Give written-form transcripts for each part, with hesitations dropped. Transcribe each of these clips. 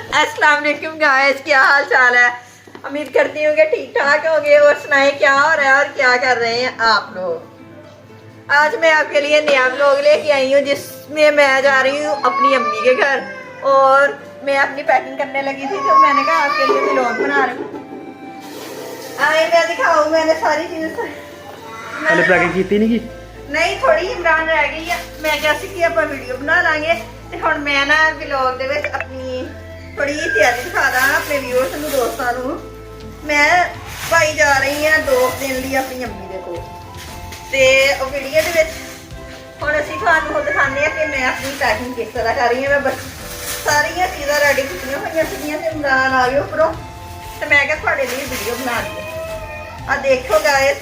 अस्सलाम वालेकुम गाइस, क्या हाल चाल है। उम्मीद करती हूँ कि ठीक ठाक होंगे। और सुनाए क्या हो रहा है और क्या कर रहे हैं आप लोग। आज मैं आपके लिए नया व्लॉग लेके आई हूँ जिसमें मैं जा रही हूँ अपनी अम्मी के घर और मैं अपनी पैकिंग करने लगी थी, तो मैंने कहा आपके लिए व्लॉग बना रही हूँ। आए मैं दिखाऊँ, मैंने सारी चीज़ें पैकिंग की नहीं की नहीं, थोड़ी इमरान रह गई है। मैं क्या सी आप वीडियो बना लांगे ते हुण मैं ना व्लॉग दे विच अपनी थोड़ी तैयारी दिखा दा अपने व्यूअर्स नूं दोस्तां नूं। मैं भाई जा रही हां 2 दिन लई अपनी अम्मी दे कोल ते ओ वीडियो दे विच हुण असीं तुहानूं दिखाने आ कि मैं अपनी पैकिंग किस तरह कर रही हां। मैं बस सारियां चीज़ां रेडी कीतियां होईयां सीगियां ते इमरान आ गए उपरों ते मैं क्या तुहाडे लई वीडियो बना दी आ। देखो गाइस,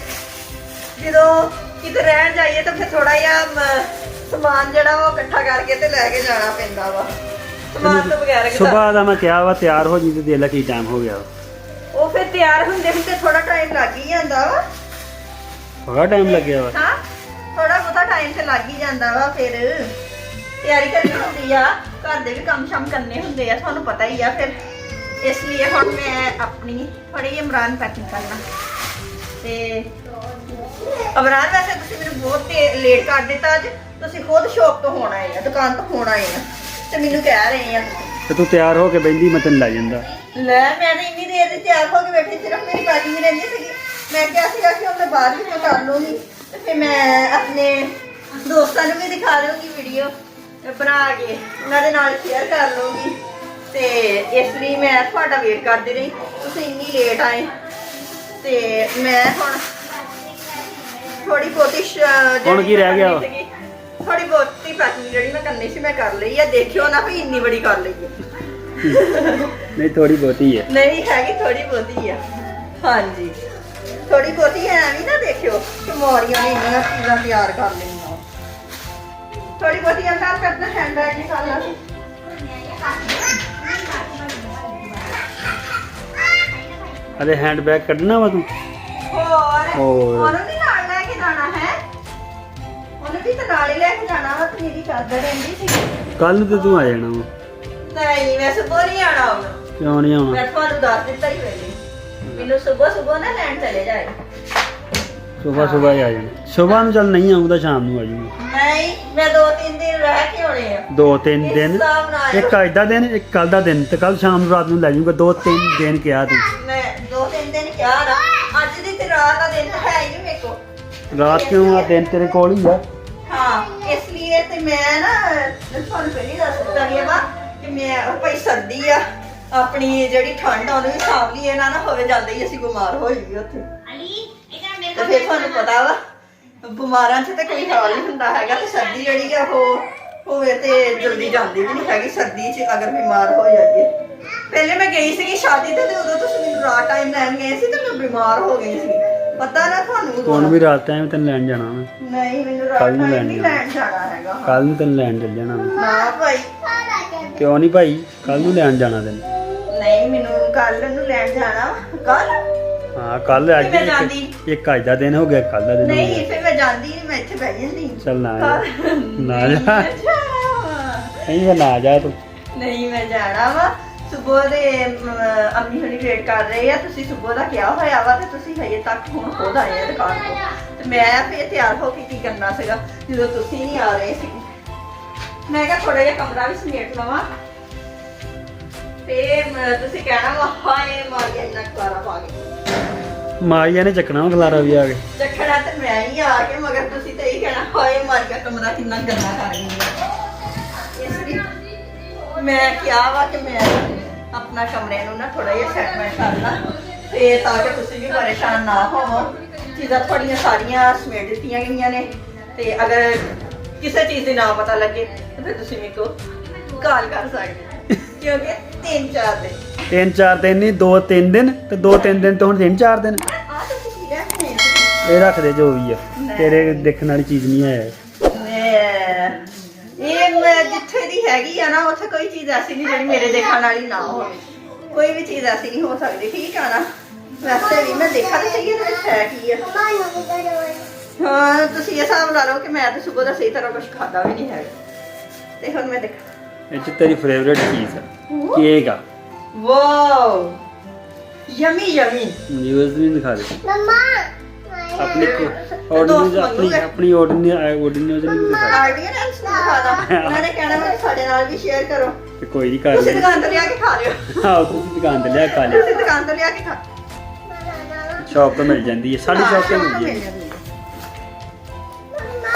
ਜਦੋਂ किते रहन जाइए तो फिर थोड़ा जिहा समान जड़ा वो इकट्ठा करके ते लेके जाना पैंदा वा। समान तो बगैर सुबह दा मैं क्या वा तैयार हो जी ते देख ला की टाइम हो गया वो फिर तैयार हुंदे हुंदे थोड़ा टाइम लग ही जांदा वा। बड़ा टाइम लग गया वा। हां, थोड़ा बहुता टाइम ते लग ही जांदा वा। फिर तैयारी करनी हुंदी आ, घर दे भी काम शाम करने हुंदे आ, तुहानूं पता ही आ। फिर इसलिए हुण मैं अपनी थोड़ी ਜਿਹੀ इमरान पैकिंग करना ते इमरान वैसे तुसीं मैनूं बहुत लेट कर दिता अज। तुसीं खुद शॉप तो होना है, दुकान तो होना है ते मैनूं कह रहे हैं ते तू तैयार हो के बहिंदी मैं तेन लै जांदा। ले मैं तो इन्नी देर से तैयार हो के बैठी, सिर्फ मेरी पैकिंग रहिंदी सी। मैं क्या सीगा कि हुण मैं बाद विच कर लूंगी ते फिर मैं अपने दोस्तां नूं भी दिखा दूंगी वीडियो बना के, उन्हां दे नाल शेयर कर लूंगी। ते इसलिए मैं तुहाडा वेट करदी रही, तुसीं इन्नी लेट आए ते मैं हुण थोड़ी बहुती हुण की रह गया थोड़ी बहुती पैकिंग जिहड़ी मैं करनी सी मैं कर लई है। देखियो ना भी इन्नी बड़ी कर लई है। नहीं थोड़ी बहुत ही है, नहीं हैगी, थोड़ी बहुती है। हाँ जी, थोड़ी बहुती है भी ना। देखियो कि मोरियां ने इन्नियां चीज़ां तैयार कर लईयां। थोड़ी बहुती अंदर करना हैंड बैग निकालना सी। अरे हैंड बैग कढ़ना वा तू और ਉਹਨੂੰ ਵੀ ਨਾਲ ਲੈ ਕੇ ਜਾਣਾ ਹੈ, ਉਹਨੂੰ ਵੀ ਤਾਂ ਨਾਲ ਹੀ ਲੈ ਕੇ ਜਾਣਾ ਵਾ। ਮੇਰੀ ਚਾਦਰ ਰਹਿੰਦੀ ਸੀ ਕੱਲ ਨੂੰ ਤੇ ਤੂੰ ਆ ਜਾਣਾ ਵਾ। ਨਹੀਂ, ਮੈਂ ਸੁਬਹ ਨਹੀਂ ਆਣਾ ਹੁਣ। ਕਿਉਂ ਨਹੀਂ ਆਉਣਾ? ਮੈਂ ਤੁਹਾਨੂੰ ਦੱਸ ਦਿੱਤਾ ਹੀ ਪਹਿਲੇ, ਮੈਨੂੰ ਸੁਬਹ ਨਾ ਲੈਣ ਚਲੇ ਜਾਏ। ਸੁਬਹ ਸੁਬਹ ਹੀ ਆ ਜਾਣਾ। ਸੁਬਹ ਨੂੰ ਚੱਲ ਨਹੀਂ ਆਉਂਦਾ, ਸ਼ਾਮ ਨੂੰ ਆ ਜਾਊਂਗਾ। ਨਹੀਂ, ਮੈਂ 2-3 ਦਿਨ ਰਹਿ ਕੇ ਆਉਣੇ ਆ। 2-3 ਦਿਨ, ਇੱਕ ਅੱਜ ਦਾ ਦਿਨ ਇੱਕ ਕੱਲ ਦਾ ਦਿਨ ਤੇ ਕੱਲ ਸ਼ਾਮ ਨੂੰ ਰਾਤ ਨੂੰ ਲੈ ਜਾਊਂਗਾ। 2-3 ਦਿਨ ਕਿਹਾ ਤੂੰ। ਮੈਂ 2-3 ਦਿਨ ਕਿਹਾ ਨਾ, ਅੱਜ ਦੀ ਤੇ ਰਾਤ ਦਾ ਦਿਨ ਹੈ ਹੀ ਨਹੀਂ ਮੇਰੇ ਕੋਲ। ਰਾਤ ਕਿਉਂ ਆ? ਦਿਨ ਤੇਰੇ ਕੋਲ ਹੀ ਆ। ਹਾਂ, ਇਸ ਲਈ ਤੇ ਮੈਂ ਨਾ ਤੁਹਾਨੂੰ ਪਹਿਲੀ ਦੱਸ ਦਿੱਤਾ ਗਿਆ ਵਾ ਕਿ ਮੈਂ ਭਾਈ ਸਰਦੀ ਆ, ਆਪਣੀ ਜਿਹੜੀ ਠੰਡ ਆ ਉਹਨੂੰ ਵੀ ਸਾਂਭ ਲਈਏ ਨਾ ਹੋਵੇ ਜਾਂਦੇ ਹੀ ਅਸੀਂ ਬਿਮਾਰ ਹੋ ਜਾਈਏ ਉੱਥੇ। ਤੇ ਫਿਰ ਤੁਹਾਨੂੰ ਪਤਾ ਵਾ ਬਿਮਾਰਾਂ 'ਚ ਤੇ ਕੋਈ ਹਾਲ ਨਹੀਂ ਹੁੰਦਾ ਹੈਗਾ। ਤੇ ਸਰਦੀ ਜਿਹੜੀ ਆ ਉਹ ਹੋਵੇ ਤੇ ਜਲਦੀ ਜਾਂਦੀ ਵੀ ਨਹੀਂ ਹੈਗੀ। ਸਰਦੀ 'ਚ ਅਗਰ ਬਿਮਾਰ ਹੋ ਜਾਈਏ, ਪਹਿਲੇ ਮੈਂ ਗਈ ਸੀਗੀ ਸ਼ਾਦੀ ਤੇ ਉਦੋਂ ਤੁਸੀਂ ਮੈਨੂੰ ਰਾਤ ਟਾਈਮ ਲੈਣ ਗਏ ਸੀ ਤੇ ਮੈਂ ਬਿਮਾਰ ਹੋ ਗਈ ਸੀ, ਪਤਾ ਨਾ ਤੁਹਾਨੂੰ। ਹੁਣ ਵੀ ਰਾਤ ਟਾਈਮ ਤੈਨੂੰ ਲੈਣ ਜਾਣਾ ਮੈਂ। ਨਹੀਂ, ਮੈਨੂੰ ਰਾਤ ਟਾਈਮ ਨਹੀਂ ਲੈਣ ਜਾਣਾ ਹੈਗਾ। ਕੱਲ ਨੂੰ ਤੈਨੂੰ ਲੈਣ ਚੱਲ ਜਾਣਾ ਮੈਂ। ਨਾ ਭਾਈ, ਕਿਉਂ ਨਹੀਂ ਭਾਈ? ਕੱਲ ਨੂੰ ਲੈਣ ਜਾਣਾ ਤੈਨੂੰ। ਨਹੀਂ, ਮੈਨੂੰ ਕੱਲ ਨੂੰ ਲੈਣ ਜਾਣਾ। ਕੱਲ? ਹਾਂ ਕੱਲ ਅੱਜ ਮੈਂ ਜਾਂਦੀ ਇੱਕ ਅੱਜ ਦਾ ਦਿਨ ਹੋ ਗਿਆ, ਕੱਲ ਦਾ ਦਿਨ ਹੋ ਨਹੀਂ, ਗਿਆ। ਫਿਰ ਮੈਂ ਜਾਂਦੀ ਨਹੀਂ, ਮੈਂ ਇੱਥੇ ਬਹਿ ਜਾਂਦੀ। ਚੱਲ ਨਾ ਜਾ, ਨਾ ਜਾ, ਨਹੀਂ ਨਾ ਜਾ ਤੂੰ। ਨਹੀਂ, ਮੈਂ ਜਾਣਾ ਵਾ। ਸੁਬਹ ਦੇ ਅੰਮੀ ਹੁਣੀ ਵੇਟ ਕਰ ਰਹੇ ਆ। ਤੁਸੀਂ ਸੁਬਹ ਦਾ ਕਿਹਾ ਹੋਇਆ ਵਾ ਤੇ ਤੁਸੀਂ ਹਜੇ ਤੱਕ ਹੁਣ ਖੁਦ ਆਏ ਆ ਦੁਕਾਨ ਤੋਂ। ਤੇ ਮੈਂ ਫਿਰ ਤਿਆਰ ਹੋ ਕੇ ਕੀ ਕਰਨਾ ਸੀਗਾ ਜਦੋਂ ਤੁਸੀਂ ਨਹੀਂ ਆ ਰਹੇ ਸੀ। ਮੈਂ ਕਿਹਾ ਥੋੜਾ ਜਿਹਾ ਕਮਰਾ ਵੀ ਸਮੇਟ ਲਵਾਂ ਤੇ ਤੁਸੀਂ ਕਹਿਣਾ ਵਾ ਹਾਏ ਮਾਰੀਆ ਇੰਨਾ ਖਲਾਰਾ ਪਾ ਕੇ। ਮਾਰੀਆ ਨੇ ਚੱਕਣਾ ਵਾ ਖਲਾਰਾ ਵੀ ਆ ਕੇ। ਚੱਕਣਾ ਤੇ ਮੈਂ ਹੀ ਆ ਕੇ, ਮਗਰ ਤੁਸੀਂ ਤੇ ਇਹ ਕਹਿਣਾ ਹਾਏ ਮਾਰੀਆ ਕਮਰਾ ਕਿੰਨਾ ਗੰਦਾ ਕਰ ਗਈ ਹੈ। ਇਸ ਲਈ ਮੈਂ ਕਿਹਾ ਵਾ ਕਿ ਮੈਂ ਆਪਣਾ ਕਮਰੇ ਨੂੰ ਨਾ ਥੋੜਾ ਜਿਹਾ ਸੈਟਮੈਂਟ ਕਰਨਾ ਤੇ ਤਾਂ ਕਿ ਤੁਸੀਂ ਵੀ ਪਰੇਸ਼ਾਨ ਨਾ ਹੋਵੋ। ਚੀਜ਼ਾਂ ਤੁਹਾਡੀਆਂ ਸਾਰੀਆਂ ਸਮੇਟ ਦਿੱਤੀਆਂ ਗਈਆਂ ਨੇ ਤੇ ਅਗਰ ਕਿਸੇ ਚੀਜ਼ ਦੀ ਨਾ ਪਤਾ ਲੱਗੇ ਤਾਂ ਫਿਰ ਤੁਸੀਂ ਮੇਰੇ ਕੋਲ ਕਾਲ ਕਰ ਸਕਦੇ ਹੋ, ਕਿਉਂਕਿ 3-4 ਦਿਨ 3-4 ਦਿਨ ਨਹੀਂ, 2-3 ਦਿਨ ਤੇ 2-3 ਦਿਨ ਤੋਂ ਹੁਣ 3-4 ਦਿਨ ਆ ਤੁਸੀਂ ਕੀ ਰੱਖਦੇ ਹੋ? ਇਹ ਰੱਖ ਦੇ ਜੋ ਵੀ ਆ, ਤੇਰੇ ਦੇਖਣ ਵਾਲੀ ਚੀਜ਼ ਨਹੀਂ ਹੈ ਇਹ। ਮੈਂ ਜਿੱਥੇ ਦੀ ਹੈਗੀ ਆ ਨਾ ਉੱਥੇ ਕੋਈ ਚੀਜ਼ ਐਸੀ ਨਹੀਂ ਜਿਹੜੀ ਮੇਰੇ ਦੇਖਣ ਵਾਲੀ ਨਾ ਹੋਵੇ। ਕੋਈ ਵੀ ਚੀਜ਼ ਐਸੀ ਨਹੀਂ ਹੋ ਸਕਦੀ, ਠੀਕ ਆ ਨਾ। ਵੈਸੇ ਵੀ ਮੈਂ ਦੇਖਾ ਤਾਂ ਸਹੀ ਇਹਦੇ ਵਿੱਚ ਹੈ ਕੀ ਆ। ਹਾਂ, ਤੁਸੀਂ ਇਹ ਹਿਸਾਬ ਲਾ ਲਓ ਕਿ ਮੈਂ ਤਾਂ ਸੁਬਹ ਦਾ ਸਹੀ ਤਰ੍ਹਾਂ ਕੁਝ ਖਾਦਾ ਵੀ ਨਹੀਂ ਹੈਗਾ। ਤੇ ਹੁਣ ਮੈਂ ਦੇਖਾਂ ਇਹ ਚ ਤੇਰੀ ਫੇਵਰੇਟ ਚੀਜ਼ ਆ ਕੇਕ ਆ। ਵਾਓ ਯਮੀ ਯਮੀ व्यूअर्स भी दिखा दे मम्मा अपनी अपनी ऑर्डिनरी दिखा ਆਡੀਅנס ਨੂੰ ਦਿਖਾਦਾ ਉਹਨਾਂ ਨੇ ਕਹਿਣਾ ਵਾ ਕਿ ਸਾਡੇ ਨਾਲ ਵੀ ਸ਼ੇਅਰ ਕਰੋ दे कोई नहीं कर ਤੁਸੀਂ ले ਦੁਕਾਨ ਤੋਂ ਲਿਆ ਕੇ ਖਾ ਲਿਓ हाँ तुम दुकान ते लिया खा ले ਤੁਸੀਂ ਦੁਕਾਨ ਤੋਂ ਲਿਆ ਕੇ ਖਾ शॉप तो मिल जाती है साड़ी शॉप तो मिल जाएगी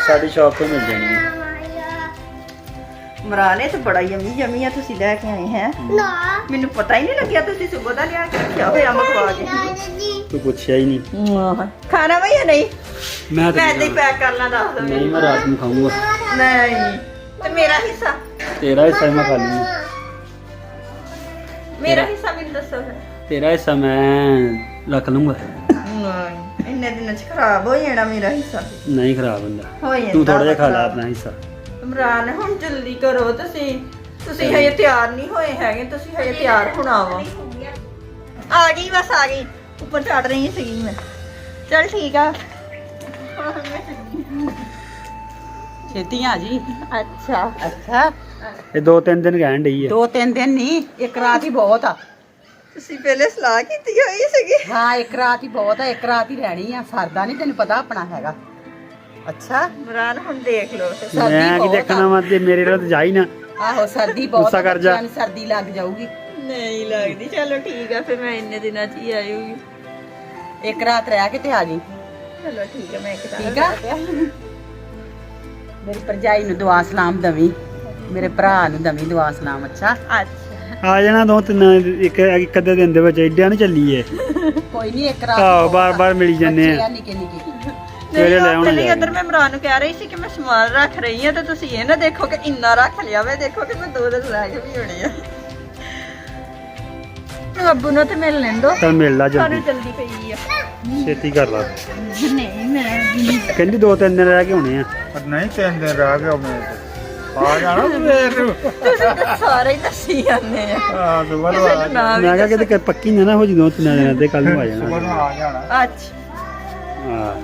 साड़ी शॉप तो मिल जाएगी ਮਰਾਨੇ ਤੇ ਬੜਾ ਯਮੀ ਯਮੀ ਆ ਤੁਸੀਂ ਲੈ ਕੇ ਆਏ ਹੈ ना ਮੈਨੂੰ ਪਤਾ ਹੀ ਨਹੀਂ ਲੱਗਿਆ ਤੁਸੀਂ ਸੁਬਹ ਦਾ ਲਿਆ ਕੇ ਰੱਖਿਆ ਹੋਇਆ ਮਖਵਾ ਕੇ दादी तू पूछा ही नहीं ਖਾਣਾ ਵਾ ਜਾਂ ਨਹੀਂ मैं ਮੈਂ तो ਏਦਾਂ ਹੀ ਪੈਕ ਕਰਨਾ ਦੱਸ ਦੋ नहीं मैं रात में खाऊंगा ਨਹੀਂ ਤੇ ਮੇਰਾ ਹਿੱਸਾ तेरा हिस्सा मैं खा लूंगा ਮੇਰਾ ਹਿੱਸਾ ਮੈਨੂੰ ਦੱਸੋ ਫਿਰ तेरा हिस्सा मैं रख लूंगा ਨਹੀਂ ਇੰਨੇ ਦਿਨਾਂ ਚ ਖਰਾਬ ਹੋ ਜਾਣਾ ਮੇਰਾ ਹਿੱਸਾ नहीं खराब होंदा ਹੋ ਜਾਂਦਾ तू थोड़ा जिहा खा ला ਖਰਾਬ। अपना हिस्सा ਇਮਰਾਨ ਹੁਣ ਜਲਦੀ ਕਰੋ ਤੁਸੀਂ ਹਜੇ ਤਿਆਰ ਨਹੀਂ ਹੋਏ ਹੈਗੇ ਤੁਸੀਂ ਹਜੇ ਤਿਆਰ ਹੋਣਾ ਵਾ ਆ ਗਈ ਬਸ ਆ ਗਈ ਉੱਪਰ ਚੜ ਰਹੀ ਸੀਗੀ ਮੈਂ ਚਲ ਠੀਕ ਆ ਛੇਤੀ ਆ ਜੀ ਅੱਛਾ ਅੱਛਾ ये 2-3 दिन कहन डई है 2-3 ਦਿਨ ਨਹੀਂ ਇੱਕ ਰਾਤ ਹੀ ਬਹੁਤ ਆ ਤੁਸੀਂ ਪਹਿਲੇ ਸਲਾਹ ਕੀਤੀ ਹੋਈ ਸੀਗੀ ਹਾਂ ਇੱਕ ਰਾਤ ਹੀ ਬਹੁਤ ਆ ਇੱਕ ਰਾਤ ਹੀ ਰਹਿਣੀ ਆ ਸਰਦਾ ਨਹੀਂ ਤੈਨੂੰ ਪਤਾ ਆਪਣਾ ਹੈਗਾ ਅੱਛਾ ਇਮਰਾਨ ਹੁਣ ਦੇਖ ਲਓ ਤੇ ਸਰਦੀ मैं की बहुत देखना मत जे मेरे ਨਾਲ जा ही ना ਆਹੋ ਸਰਦੀ ਬਹੁਤ ਗੁੱਸਾ ਆ, ਕਰ ਜਾ। ਬੱਚਿਆਂ ਨੂੰ ਸਰਦੀ ਲੱਗ ਜਾਊਗੀ ਨਹੀਂ ਲੱਗਦੀ ਚਲੋ ਠੀਕ ਆ ਫਿਰ ਮੈਂ ਇੰਨੇ ਦਿਨਾਂ ਚ ਹੀ ਆਇਓਗੀ ਇੱਕ ਰਾਤ ਰਹਿ ਕੇ ਤੇ ਆ ਜੀ ਚਲੋ ਠੀਕ ਆ ਮੈਂ ਇੱਕ ਠੀਕ ਆ ਮੇਰੀ ਭਰਜਾਈ ਨੂੰ ਦੁਆ ਸਲਾਮ ਦਵੀਂ ਮੇਰੇ ਭਰਾ ਨੂੰ ਦਵੀਂ ਦੁਆ ਸਲਾਮ ਅੱਛਾ ਅੱਛਾ आ जाना 2-3 ਇੱਕ ਅੱਧੇ ਦਿਨ ਦੇ ਵਿੱਚ ਐਡਿਆ ਨਹੀਂ ਚੱਲੀਏ ਕੋਈ ਨਹੀਂ ਇੱਕ ਰਾਤ ਆਹੋ ਬਾਰ-ਬਾਰ ਮਿਲੀ ਜਾਂਦੇ ਬੱਚੇ ਆ ਆ ਨਿੱਕੇ ਨਿੱਕੇ ਸਵੇਰੇ ਲੈ ਆਉਣਾ ਨਹੀਂ ਜਾ ਅੰਦਰ ਮੈਂ ਇਮਰਾਨ ਨੂੰ ਕਹਿ ਰਹੀ ਸੀ ਕਿ ਮੈਂ ਸਮਾਨ ਰੱਖ ਰਹੀ ਹਾਂ ਤੇ ਤੁਸੀਂ ਇਹ ਨਾ ਦੇਖੋ ਕਿ ਇੰਨਾ ਰੱਖ ਲਿਆ ਵੇ ਦੇਖੋ ਕਿ ਮੈਂ 2 ਦਿਨ ਲੈ ਕੇ ਵੀ ਹੋਣੀ ਆ ਅੱਬੂ ਨੂੰ ਤੇ ਮਿਲ ਲੈਣ ਦੋ ਚੱਲ ਮਿਲ ਲਾ ਸਾਨੂੰ ਜਲਦੀ ਜਲਦੀ ਪਈ ਆ ਛੇਤੀ ਕਰ ਲਾ ਨਹੀਂ ਮੈਂ ਕਹਿੰਦੀ 2-3 ਦਿਨ ਰਹਿ ਕੇ ਹੋਣੇ ਆ ਪਰ ਨਹੀਂ 3 ਦਿਨ ਰਹਿ ਗਿਆ ਮੈਂ ਆ ਜਾਣਾ ਸਵੇਰ ਨੂੰ ਤੁਸੀਂ ਤਾਂ ਸਾਰੇ ਹੀ ਦੱਸੀ ਜਾਂਦੇ ਆ ਆ ਸੁਬਹ ਨੂੰ ਕਿਸੇ ਆ ਨੂੰ ਨਾ ਵੀ ਮੈਂ ਕਿਹਾ ਕਿਤੇ ਪੱਕੀ ਨਾ ਹੋ ਜੀ 2-3 ਦਿਨਾਂ ਤੇ ਕੱਲ ਨੂੰ ਆ ਸੁਬਹ ਨੂੰ ਜਾਣਾ ਆ ਜਾਣਾ ਅੱਛਾ ਹਾਂ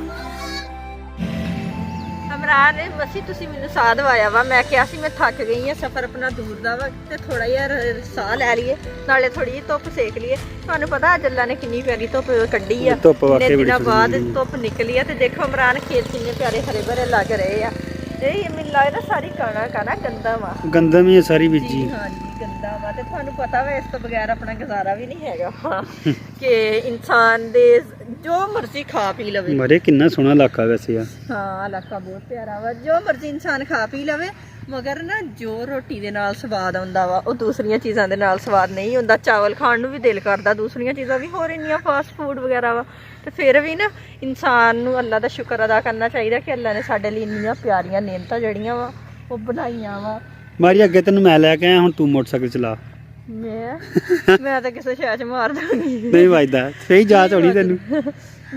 ਇਮਰਾਨ ਮਸੀ ਤੁਸੀਂ ਮੈਨੂੰ ਸਾਹ ਦਵਾਇਆ ਵਾ ਮੈਂ ਕਿਹਾ ਸੀ ਮੈਂ ਥੱਕ ਗਈ ਆ ਸਫ਼ਰ ਆਪਣਾ ਦੂਰ ਦਾ ਵਾ ਤੇ ਥੋੜਾ ਜਿਹਾ ਸਾਹ ਲੈ ਲਈਏ ਨਾਲੇ ਥੋੜੀ ਜਿਹੀ ਧੁੱਪ ਸੇਕ ਲਈਏ ਤੁਹਾਨੂੰ ਪਤਾ ਅੱਜ ਅੱਲਾ ਨੇ ਕਿੰਨੀ ਪਿਆਰੀ ਧੁੱਪ ਕੱਢੀ ਆ ਧੁੱਪ ਵਾਕਈ ਇੰਨੇ ਬੜੀ ਦਿਨਾਂ ਬਾਅਦ ਸੋਹਣੀ। ਧੁੱਪ ਨਿਕਲੀ ਆ ਤੇ ਦੇਖੋ ਇਮਰਾਨ ਖੇਤ ਕਿੰਨੇ ਪਿਆਰੇ ਹਰੇ ਭਰੇ ਲੱਗ ਰਹੇ ਆ ਇਹ ਮੈਨੂੰ ਲੱਗਦਾ ਸਾਰੀ ਕਣਕ ਗੰਦਾ ਵਾ ਗੰਦਮ ਹੀ ਹੈ ਸਾਰੀ ਬੀਜੀ ਹਾਂਜੀ ਗੰਦਾ ਵਾ ਤੇ ਤੁਹਾਨੂੰ ਪਤਾ ਵਾ ਇਸ ਤੋਂ ਬਗੈਰ ਆਪਣਾ ਗੁਜ਼ਾਰਾ ਵੀ ਨਹੀਂ ਹੈਗਾ ਕਿ ਇਨਸਾਨ ਦੇ ਜੋ ਮਰਜ਼ੀ ਖਾ ਪੀ ਲਵੇ ਮਰੇ ਕਿੰਨਾ ਸੋਹਣਾ ਇਲਾਕਾ ਵੈਸੇ ਆ ਹਾਂ ਇਲਾਕਾ ਬਹੁਤ ਪਿਆਰਾ ਵਾ ਜੋ ਮਰਜ਼ੀ ਇਨਸਾਨ ਖਾ ਪੀ ਲਵੇ ਮਗਰ ਨਾ ਜੋ ਰੋਟੀ ਦੇ ਨਾਲ ਸਵਾਦ ਆਉਂਦਾ ਵਾ ਉਹ ਦੂਸਰੀਆਂ ਚੀਜ਼ਾਂ ਦੇ ਨਾਲ ਸਵਾਦ ਨਹੀਂ ਹੁੰਦਾ ਚਾਵਲ ਖਾਣ ਨੂੰ ਵੀ ਦਿਲ ਕਰਦਾ ਦੂਸਰੀਆਂ ਚੀਜ਼ਾਂ ਵੀ ਹੋਰ ਇੰਨੀਆਂ ਫਾਸਟ ਫੂਡ ਵਗੈਰਾ ਵਾ ਤੇ ਫਿਰ ਵੀ ਨਾ ਇਨਸਾਨ ਨੂੰ ਅੱਲਾ ਦਾ ਸ਼ੁਕਰ ਅਦਾ ਕਰਨਾ ਚਾਹੀਦਾ ਕਿ ਅੱਲਾ ਨੇ ਸਾਡੇ ਲਈ ਇੰਨੀਆਂ ਪਿਆਰੀਆਂ ਨਿਯਮਤਾਂ ਜਿਹੜੀਆਂ ਵਾ ਉਹ ਬਣਾਈਆਂ ਵਾ ਮਾਰੀ ਅੱਗੇ ਤੈਨੂੰ ਮੈਂ ਲੈ ਕੇ ਆਇਆ ਹੁਣ ਤੂੰ ਮੋਟਰਸਾਈਕਲ ਚਲਾ ਮੈਂ ਤਾਂ ਕਿਸੇ ਸ਼ਾਇਦ ਮਾਰ ਦਾਂਗੀ ਨਹੀਂ ਵੱਜਦਾ ਸਹੀ ਜਾਚ ਹੋਣੀ ਤੈਨੂੰ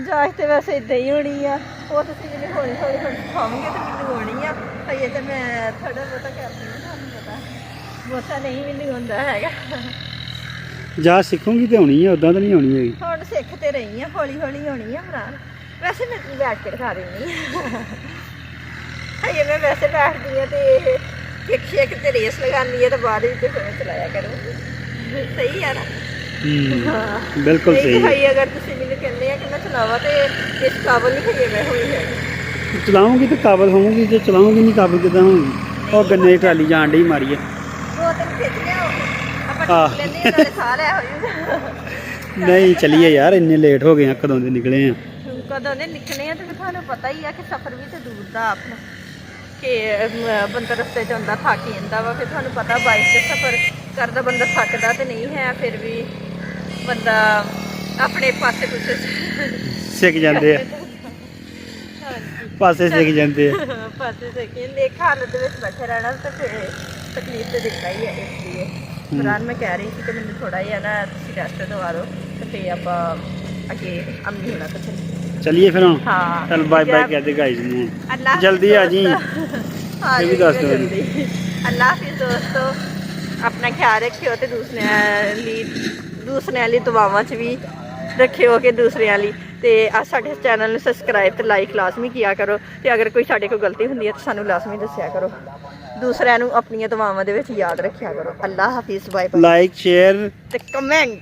ਜਾਂਚ ਤੇ ਵੈਸੇ ਇਦਾਂ ਹੀ ਹੋਣੀ ਆ ਉਹ ਤੁਸੀਂ ਮੈਨੂੰ ਹੌਲੀ ਹੌਲੀ ਸਿਖਾਓਗੇ ਤੇ ਮੈਨੂੰ ਹੋਣੀ ਆ ਹਜੇ ਤਾਂ ਮੈਂ ਥੋੜਾ ਬਹੁਤਾ ਕਰਦੀ ਹਾਂ ਤੁਹਾਨੂੰ ਪਤਾ ਬਹੁਤਾ ਨਹੀਂ ਮੈਨੂੰ ਹੁੰਦਾ ਹੈਗਾ ਜਾ ਸਿੱਖੂਗੀ ਤੇ ਹੋਣੀ ਹੈ ਉਦਾਂ ਤਾਂ ਨਹੀਂ ਹੋਣੀ ਹੈਗੀ ਹੁਣ ਸਿੱਖ ਤੇ ਰਹੀ ਆ ਹੌਲੀ ਹੌਲੀ ਹੋਣੀ ਆ ਇਮਰਾਨ ਵੈਸੇ ਮੈਂ ਬੈਠ ਕੇ ਦਿਖਾ ਦਿੰਦੀ ਹਾਂ ਹਜੇ ਮੈਂ ਵੈਸੇ ਬੈਠਦੀ ਆ ਤੇ ਇੱਕ ਤੇ ਰੇਸ ਲਗਾਉਂਦੀ ਆ ਤੇ ਬਾਅਦ ਵਿੱਚ ਫਿਰ ਮੈਂ ਚਲਾਇਆ ਕਰੂੰਗੀ ਸਹੀ ਆ ਨਾ ਹੂੰ ਬਿਲਕੁਲ ਨਹੀਂ ਸਹੀ ਹੈ ਭਾਈ ਅਗਰ ਤੁਸੀਂ ਮੈਨੂੰ ਕਹਿੰਦੇ ਆ ਕਿ ਮੈਂ ਚਲਾਵਾਂ ਤੇ ਇਸ ਕਾਬਲ ਨਹੀਂ ਹਜੇ ਮੈਂ ਹੋਈ ਹੈਗੀ ਚਲਾਉਂਗੀ ਤੇ ਕਾਬਲ ਹੋਊਗੀ ਜੇ ਚਲਾਉਂਗੀ ਨਹੀਂ ਕਾਬਲ ਕਿੱਦਾਂ ਹੋਊਗੀ ਉਹ ਗੰਨੇ ਦੀ ਟਰਾਲੀ ਜਾਣ ਡਈ ਮਾਰੀਏ ਦੋ ਤਿੰਨ ਖਿੱਚ ਲਿਆਓਗੇ ਆਪਾਂ ਆਹ। ਠੀਕ ਲੈਂਦੇ ਆ ਨਾਲੇ ਸਾਹ ਲਿਆ ਹੋ ਨਹੀਂ ਚਲੀਏ ਯਾਰ ਇੰਨੇ ਲੇਟ ਹੋ ਗਏ ਆ ਕਦੋਂ ਦੇ ਨਿਕਲੇ ਆ ਕਦੋਂ ਦੇ ਨਿਕਲੇ ਆ ਤੇ ਫਿਰ ਤੁਹਾਨੂੰ ਪਤਾ ਹੀ ਆ ਕਿ ਸਫ਼ਰ ਵੀ ਤੇ ਦੂਰ ਦਾ ਆਪਣਾ ਕਿ ਬੰਦਾ ਰਸਤੇ 'ਚ ਹੁੰਦਾ ਥੱਕ ਜਾਂਦਾ ਵਾ ਫਿਰ ਤੁਹਾਨੂੰ ਪਤਾ ਬਾਈਕ 'ਤੇ ਸਫ਼ਰ ਕਰਦਾ ਬੰਦਾ ਥੱਕਦਾ ਤੇ ਨਹੀਂ ਹੈ ਫਿਰ ਵੀ ਬੰਦਾ ਆਪਣੇ ਪਾਸੇ ਕੁਛ ਸਿੱਖ ਜਾਂਦੇ ਆ ਪਾਸੇ ਸਿੱਖ ਜਾਂਦੇ ਆ ਪਾਸੇ ਸੇ ਕਿ ਲੇਖ ਹਾਲਤ ਦੇ ਵਿੱਚ ਬੈਠੇ ਰਹਿਣਾ ਤੇ ਫਿਰ ਤਕਲੀਫ ਤੇ ਦਿਖਦਾ ਹੀ ਹੈ ਇਸ ਲਈ ਇਮਰਾਨ ਮੈਂ ਕਹਿ ਰਹੀ ਸੀ ਕਿ ਮੈਨੂੰ ਥੋੜਾ ਜਿਹਾ ਨਾ ਤੁਸੀਂ ਰੈਸਟ ਦਵਾ ਦਿਓ ਤੇ ਫਿਰ ਆਪਾਂ ਅੱਗੇ ਅੰਮੀ ਹੋਣਾ ਤਾਂ ਚਲਿਏ ਫਿਰ ਹੁਣ ਹਾਂ ਚਲ ਬਾਏ ਬਾਏ ਕਹਦੇ ਗਾਇਸ ਨੂੰ ਅੱਲਾਹ ਜਲਦੀ ਆ ਜੀ ਇਹ ਵੀ ਦੱਸ ਦਿਓ ਜਲਦੀ ਅੱਲਾਹ ਹਾਫਿਜ਼ ਦੋਸਤੋ ਆਪਣਾ ਖਿਆਲ ਰੱਖਿਓ ਤੇ ਦੂਸਰਿਆਂ ਲਈ ਦੁਆਵਾਂ 'ਚ ਵੀ ਰੱਖਿਓ ਕਿ ਦੂਸਰਿਆਂ ਲਈ ਤੇ ਆ ਸਾਡੇ ਚੈਨਲ ਨੂੰ ਸਬਸਕ੍ਰਾਈਬ ਤੇ ਲਾਈਕ ਲਾਜ਼ਮੀ ਕੀਆ ਕਰੋ ਤੇ ਅਗਰ ਕੋਈ ਸਾਡੇ ਕੋਲ ਗਲਤੀ ਹੁੰਦੀ ਹੈ ਤਾਂ ਸਾਨੂੰ ਲਾਜ਼ਮੀ ਦੱਸਿਆ ਕਰੋ ਦੂਸਰਿਆਂ ਨੂੰ ਆਪਣੀਆਂ ਦੁਆਵਾਂ ਦੇ ਵਿੱਚ ਯਾਦ ਰੱਖਿਆ ਕਰੋ। ਅੱਲਾ ਹਾਫਿਜ਼, ਬਾਏ ਬਾਏ, ਲਾਈਕ ਸ਼ੇਅਰ ਤੇ ਕਮੈਂਟ।